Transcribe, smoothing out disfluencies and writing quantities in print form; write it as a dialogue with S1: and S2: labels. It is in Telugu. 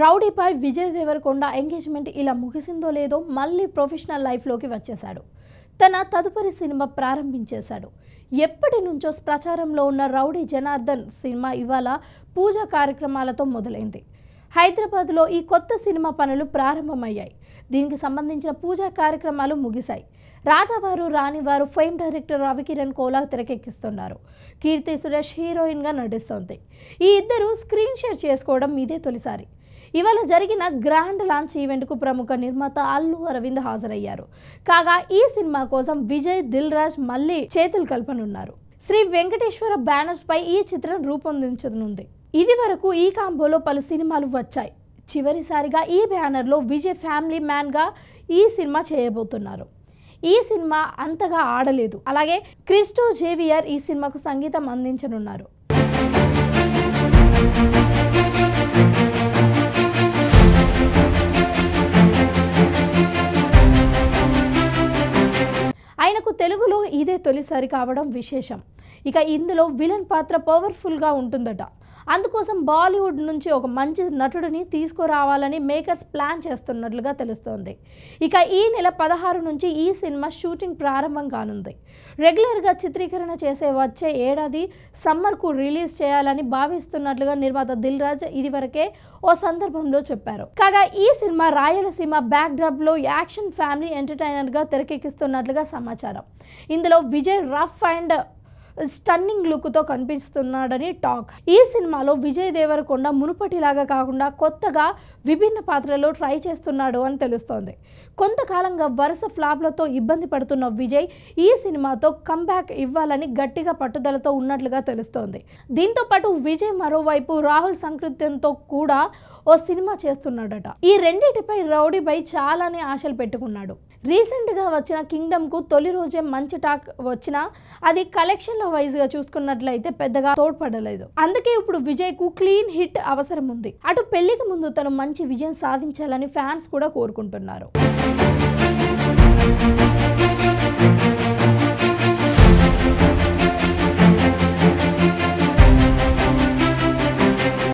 S1: రౌడీపై విజయ్ దేవరకొండ ఎంగేజ్మెంట్ ఇలా ముగిసిందో లేదో మళ్ళీ ప్రొఫెషనల్ లైఫ్లోకి వచ్చేశాడు. తన తదుపరి సినిమా ప్రారంభించేశాడు. ఎప్పటి నుంచో ప్రచారంలో ఉన్న రౌడీ జనార్దన్ సినిమా ఇవాళ పూజా కార్యక్రమాలతో మొదలైంది. హైదరాబాద్లో ఈ కొత్త సినిమా పనులు ప్రారంభమయ్యాయి. దీనికి సంబంధించిన పూజా కార్యక్రమాలు ముగిశాయి. రాజావారు రాణివారు ఫేమ్ డైరెక్టర్ రవికిరణ్ కోలా తెరకెక్కిస్తున్నారు. కీర్తి సురేష్ హీరోయిన్గా నటిస్తోంది. ఈ ఇద్దరు స్క్రీన్ షేర్ చేసుకోవడం ఇదే తొలిసారి. ఇవాళ జరిగిన గ్రాండ్ లాంచ్ ఈవెంట్కు ప్రముఖ నిర్మాత అల్లు అరవింద్ హాజరయ్యారు. కాగా ఈ సినిమా కోసం విజయ్ దిల్ రాజ్ మళ్ళీ చేతులు కలపనున్నారు. శ్రీ వెంకటేశ్వర బ్యానర్స్ పై ఈ చిత్రం రూపొందించనుంది. ఇది వరకు ఈ కాంబోలో పలు సినిమాలు వచ్చాయి. చివరిసారిగా ఈ బ్యానర్లో విజయ్ ఫ్యామిలీ మ్యాన్గా ఈ సినిమా చేయబోతున్నారు. ఈ సినిమా అంతగా ఆడలేదు. అలాగే క్రిస్టో జేవియర్ ఈ సినిమాకు సంగీతం అందించనున్నారు. ఆయనకు తెలుగులో ఇదే తొలిసారి కావడం విశేషం. ఇక ఇందులో విలన్ పాత్ర పవర్ఫుల్గా ఉంటుందట. అందుకోసం బాలీవుడ్ నుంచి ఒక మంచి నటుడిని తీసుకురావాలని మేకర్స్ ప్లాన్ చేస్తున్నట్లుగా తెలుస్తోంది. ఇక ఈ నెల 16 నుంచి ఈ సినిమా షూటింగ్ ప్రారంభం కానుంది. రెగ్యులర్గా చిత్రీకరణ చేసే వచ్చే ఏడాది సమ్మర్కు రిలీజ్ చేయాలని భావిస్తున్నట్లుగా నిర్మాత దిల్ రాజ్ ఇదివరకే ఓ సందర్భంలో చెప్పారు. కాగా ఈ సినిమా రాయలసీమ బ్యాక్డ్రాప్లో యాక్షన్ ఫ్యామిలీ ఎంటర్టైనర్గా తెరకెక్కిస్తున్నట్లుగా సమాచారం. ఇందులో విజయ్ రఫ్ అండ్ స్టన్నింగ్ లుక్తో కనిపిస్తున్నాడని టాక్. ఈ సినిమాలో విజయ్ దేవరకొండ మునుపటిలాగా కాకుండా కొత్తగా విభిన్న పాత్రలో ట్రై చేస్తున్నాడు అని తెలుస్తోంది. కొంతకాలంగా వరుస ఫ్లాప్లతో ఇబ్బంది పడుతున్న విజయ్ ఈ సినిమాతో కంబ్యాక్ ఇవ్వాలని గట్టిగా పట్టుదలతో ఉన్నట్లుగా తెలుస్తోంది. దీంతో పాటు విజయ్ మరోవైపు రాహుల్ సంకృత్యంతో కూడా ఓ సినిమా చేస్తున్నాడట. ఈ రెండింటిపై రౌడీపై చాలానే ఆశలు పెట్టుకున్నాడు. రీసెంట్గా వచ్చిన కింగ్డమ్కు తొలి రోజే మంచి టాక్ వచ్చినా అది కలెక్షన్ల వైజ్గా చూసుకున్నట్లయితే పెద్దగా తోడ్పడలేదు. అందుకే ఇప్పుడు విజయ్కు క్లీన్ హిట్ అవసరం ఉంది. అటు పెళ్లికి ముందు తను మంచి విజయం సాధించాలని ఫ్యాన్స్ కూడా కోరుకుంటున్నారు.